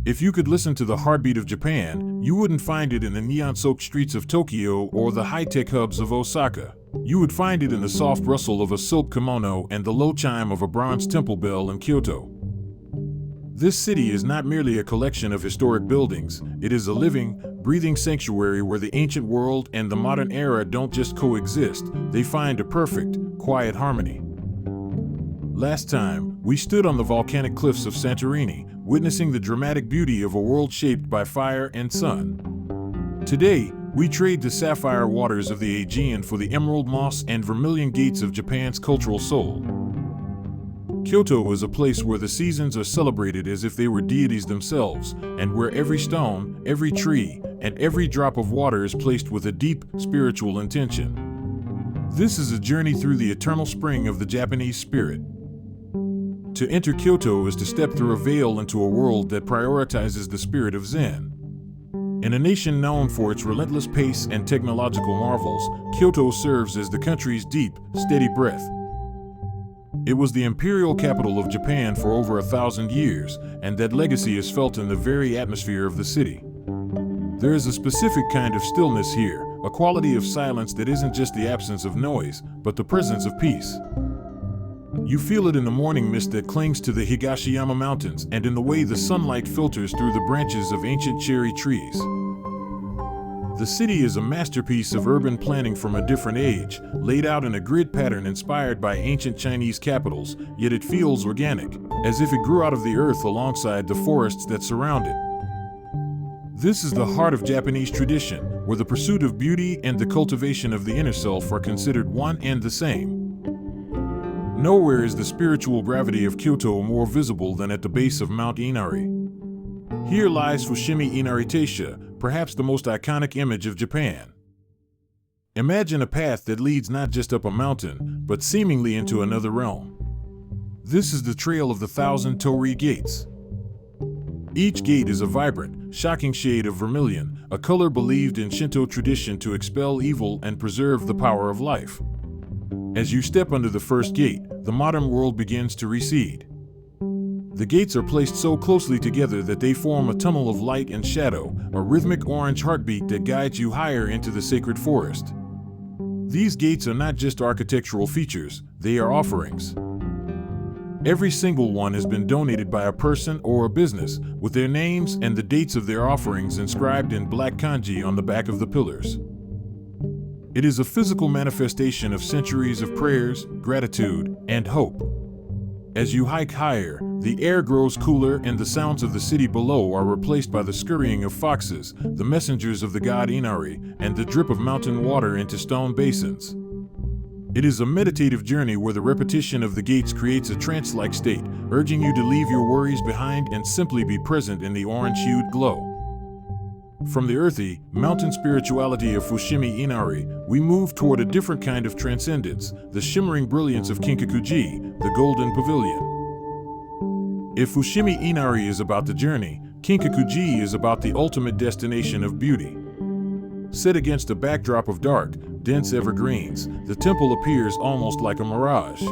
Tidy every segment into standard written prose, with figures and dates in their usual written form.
If you could listen to the heartbeat of Japan, you wouldn't find it in the neon-soaked streets of Tokyo or the high-tech hubs of Osaka. You would find it in the soft rustle of a silk kimono and the low chime of a bronze temple bell in Kyoto. This city is not merely a collection of historic buildings, it is a living, breathing sanctuary where the ancient world and the modern era don't just coexist, they find a perfect, quiet harmony. Last time, we stood on the volcanic cliffs of Santorini, witnessing the dramatic beauty of a world shaped by fire and sun. Today, we trade the sapphire waters of the Aegean for the emerald moss and vermilion gates of Japan's cultural soul. Kyoto is a place where the seasons are celebrated as if they were deities themselves, and where every stone, every tree, and every drop of water is placed with a deep, spiritual intention. This is a journey through the eternal spring of the Japanese spirit. To enter Kyoto is to step through a veil into a world that prioritizes the spirit of Zen. In a nation known for its relentless pace and technological marvels, Kyoto serves as the country's deep, steady breath. It was the imperial capital of Japan for over 1,000 years, and that legacy is felt in the very atmosphere of the city. There is a specific kind of stillness here, a quality of silence that isn't just the absence of noise, but the presence of peace. You feel it in the morning mist that clings to the Arashiyama mountains and in the way the sunlight filters through the branches of ancient cherry trees. The city is a masterpiece of urban planning from a different age, laid out in a grid pattern inspired by ancient Chinese capitals, yet it feels organic, as if it grew out of the earth alongside the forests that surround it. This is the heart of Japanese tradition, where the pursuit of beauty and the cultivation of the inner self are considered one and the same. Nowhere is the spiritual gravity of Kyoto more visible than at the base of Mount Inari. Here lies Fushimi Inari-taisha, perhaps the most iconic image of Japan. Imagine a path that leads not just up a mountain, but seemingly into another realm. This is the Trail of the Thousand Torii Gates. Each gate is a vibrant, shocking shade of vermilion, a color believed in Shinto tradition to expel evil and preserve the power of life. As you step under the first gate, the modern world begins to recede. The gates are placed so closely together that they form a tunnel of light and shadow, a rhythmic orange heartbeat that guides you higher into the sacred forest. These gates are not just architectural features, they are offerings. Every single one has been donated by a person or a business, with their names and the dates of their offerings inscribed in black kanji on the back of the pillars. It is a physical manifestation of centuries of prayers, gratitude, and hope. As you hike higher, the air grows cooler and the sounds of the city below are replaced by the scurrying of foxes, the messengers of the god Inari, and the drip of mountain water into stone basins. It is a meditative journey where the repetition of the gates creates a trance-like state, urging you to leave your worries behind and simply be present in the orange-hued glow. From the earthy, mountain spirituality of Fushimi Inari, we move toward a different kind of transcendence, the shimmering brilliance of Kinkaku-ji, the golden pavilion. If Fushimi Inari is about the journey, Kinkaku-ji is about the ultimate destination of beauty. Set against a backdrop of dark, dense evergreens, the temple appears almost like a mirage.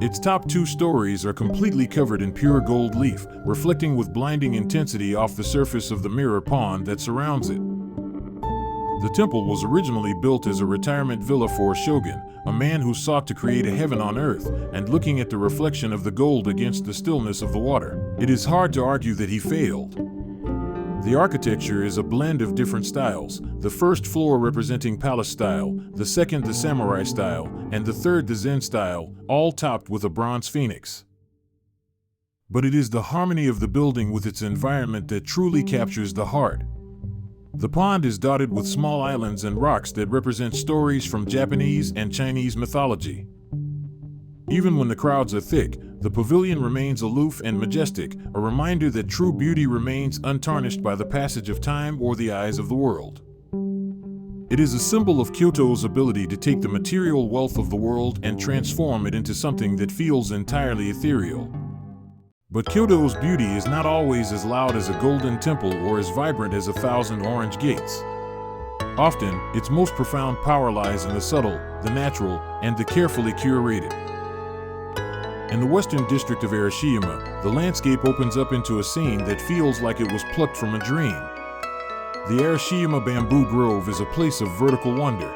Its top 2 stories are completely covered in pure gold leaf, reflecting with blinding intensity off the surface of the mirror pond that surrounds it. The temple was originally built as a retirement villa for a shogun, a man who sought to create a heaven on earth, and looking at the reflection of the gold against the stillness of the water, it is hard to argue that he failed. The architecture is a blend of different styles, the first floor representing palace style, the second the samurai style, and the third the Zen style, all topped with a bronze phoenix. But it is the harmony of the building with its environment that truly captures the heart. The pond is dotted with small islands and rocks that represent stories from Japanese and Chinese mythology. Even when the crowds are thick, the pavilion remains aloof and majestic, a reminder that true beauty remains untarnished by the passage of time or the eyes of the world. It is a symbol of Kyoto's ability to take the material wealth of the world and transform it into something that feels entirely ethereal. But Kyoto's beauty is not always as loud as a golden temple or as vibrant as 1,000 orange gates. Often, its most profound power lies in the subtle, the natural, and the carefully curated. In the western district of Arashiyama, the landscape opens up into a scene that feels like it was plucked from a dream. The Arashiyama Bamboo Grove is a place of vertical wonder.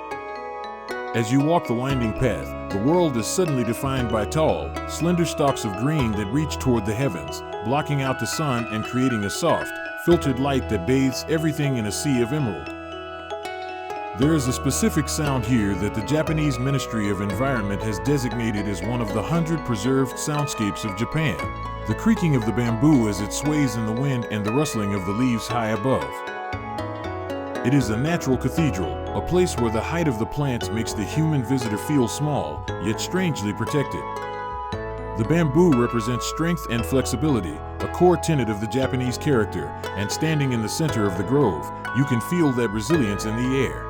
As you walk the winding path, the world is suddenly defined by tall, slender stalks of green that reach toward the heavens, blocking out the sun and creating a soft, filtered light that bathes everything in a sea of emerald. There is a specific sound here that the Japanese Ministry of Environment has designated as one of the 100 preserved soundscapes of Japan. The creaking of the bamboo as it sways in the wind and the rustling of the leaves high above. It is a natural cathedral, a place where the height of the plants makes the human visitor feel small, yet strangely protected. The bamboo represents strength and flexibility, a core tenet of the Japanese character, and standing in the center of the grove, you can feel that resilience in the air.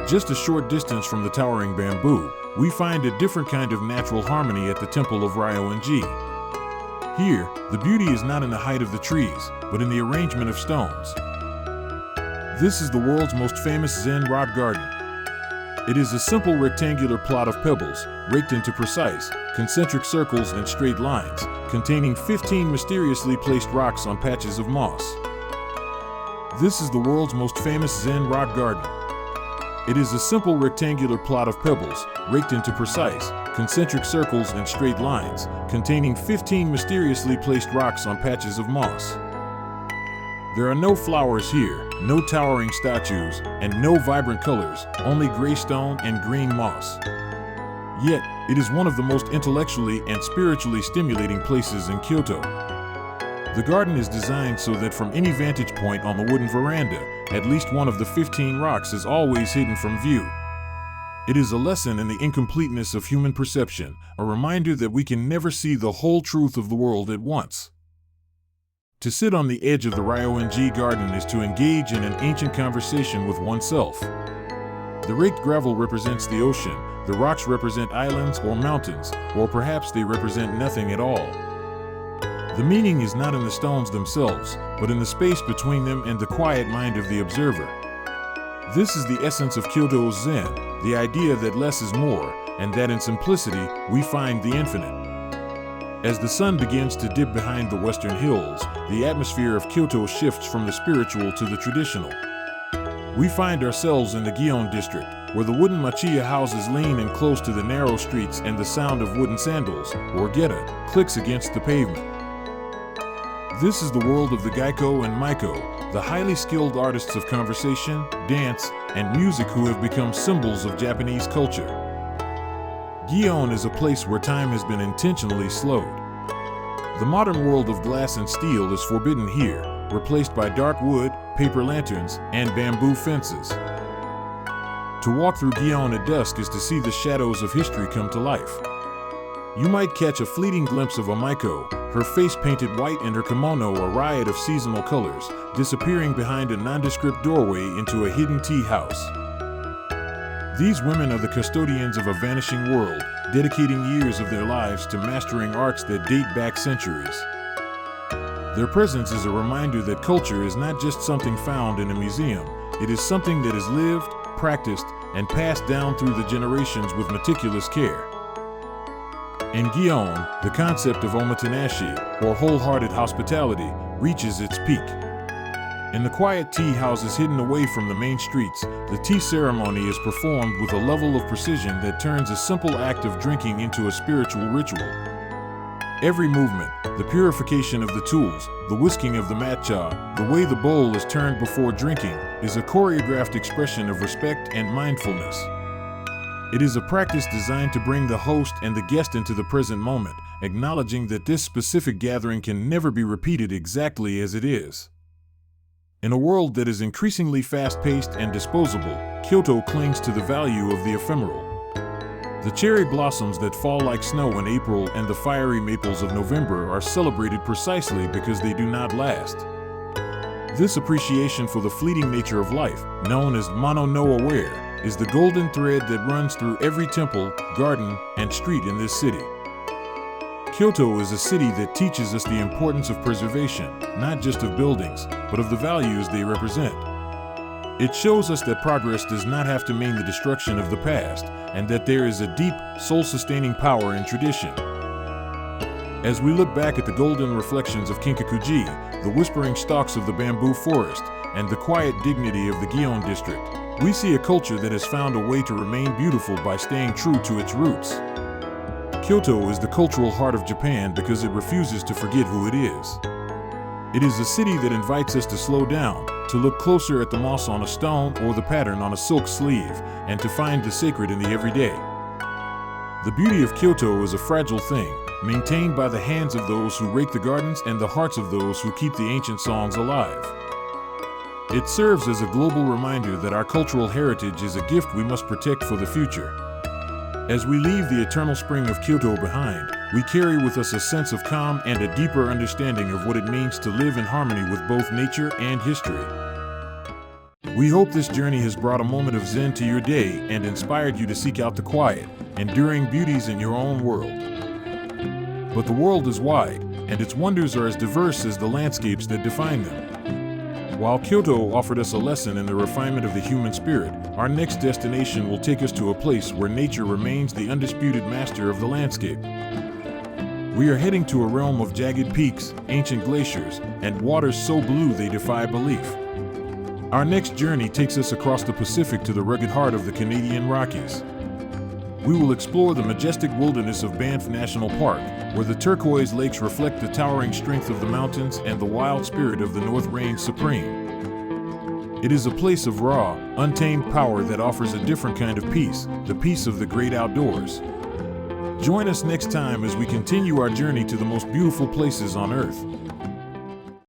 Just a short distance from the towering bamboo, we find a different kind of natural harmony at the temple of Ryoan-ji. Here, the beauty is not in the height of the trees, but in the arrangement of stones. This is the world's most famous Zen rock garden. It is a simple rectangular plot of pebbles, raked into precise, concentric circles and straight lines, containing 15 mysteriously placed rocks on patches of moss. This is the world's most famous Zen rock garden. It is a simple rectangular plot of pebbles, raked into precise, concentric circles and straight lines, containing 15 mysteriously placed rocks on patches of moss. There are no flowers here, no towering statues, and no vibrant colors, only gray stone and green moss. Yet, it is one of the most intellectually and spiritually stimulating places in Kyoto. The garden is designed so that from any vantage point on the wooden veranda, at least one of the 15 rocks is always hidden from view. It is a lesson in the incompleteness of human perception, a reminder that we can never see the whole truth of the world at once. To sit on the edge of the Ryoan-ji garden is to engage in an ancient conversation with oneself. The raked gravel represents the ocean, the rocks represent islands or mountains, or perhaps they represent nothing at all. The meaning is not in the stones themselves, but in the space between them and the quiet mind of the observer. This is the essence of Kyoto's Zen, the idea that less is more, and that in simplicity, we find the infinite. As the sun begins to dip behind the western hills, the atmosphere of Kyoto shifts from the spiritual to the traditional. We find ourselves in the Gion district, where the wooden machiya houses lean in close to the narrow streets and the sound of wooden sandals, or geta, clicks against the pavement. This is the world of the Gaiko and Maiko, the highly skilled artists of conversation, dance, and music who have become symbols of Japanese culture. Gion is a place where time has been intentionally slowed. The modern world of glass and steel is forbidden here, replaced by dark wood, paper lanterns, and bamboo fences. To walk through Gion at dusk is to see the shadows of history come to life. You might catch a fleeting glimpse of a Maiko, her face painted white and her kimono a riot of seasonal colors, disappearing behind a nondescript doorway into a hidden tea house. These women are the custodians of a vanishing world, dedicating years of their lives to mastering arts that date back centuries. Their presence is a reminder that culture is not just something found in a museum, it is something that is lived, practiced, and passed down through the generations with meticulous care. In Gion, the concept of omotenashi, or wholehearted hospitality, reaches its peak. In the quiet tea houses hidden away from the main streets, the tea ceremony is performed with a level of precision that turns a simple act of drinking into a spiritual ritual. Every movement, the purification of the tools, the whisking of the matcha, the way the bowl is turned before drinking, is a choreographed expression of respect and mindfulness. It is a practice designed to bring the host and the guest into the present moment, acknowledging that this specific gathering can never be repeated exactly as it is. In a world that is increasingly fast-paced and disposable, Kyoto clings to the value of the ephemeral. The cherry blossoms that fall like snow in April and the fiery maples of November are celebrated precisely because they do not last. This appreciation for the fleeting nature of life, known as mono no aware, is the golden thread that runs through every temple, garden, and street in this city. Kyoto is a city that teaches us the importance of preservation, not just of buildings, but of the values they represent. It shows us that progress does not have to mean the destruction of the past, and that there is a deep, soul-sustaining power in tradition. As we look back at the golden reflections of Kinkaku-ji, the whispering stalks of the bamboo forest, and the quiet dignity of the Gion district, we see a culture that has found a way to remain beautiful by staying true to its roots. Kyoto is the cultural heart of Japan because it refuses to forget who it is. It is a city that invites us to slow down, to look closer at the moss on a stone or the pattern on a silk sleeve, and to find the sacred in the everyday. The beauty of Kyoto is a fragile thing, maintained by the hands of those who rake the gardens and the hearts of those who keep the ancient songs alive. It serves as a global reminder that our cultural heritage is a gift we must protect for the future. As we leave the eternal spring of Kyoto behind, we carry with us a sense of calm and a deeper understanding of what it means to live in harmony with both nature and history. We hope this journey has brought a moment of Zen to your day and inspired you to seek out the quiet, enduring beauties in your own world. But the world is wide, and its wonders are as diverse as the landscapes that define them. While Kyoto offered us a lesson in the refinement of the human spirit, our next destination will take us to a place where nature remains the undisputed master of the landscape. We are heading to a realm of jagged peaks, ancient glaciers, and waters so blue they defy belief. Our next journey takes us across the Pacific to the rugged heart of the Canadian Rockies. We will explore the majestic wilderness of Banff National Park, where the turquoise lakes reflect the towering strength of the mountains and the wild spirit of the North reigns supreme. It is a place of raw, untamed power that offers a different kind of peace, the peace of the great outdoors. Join us next time as we continue our journey to the most beautiful places on Earth.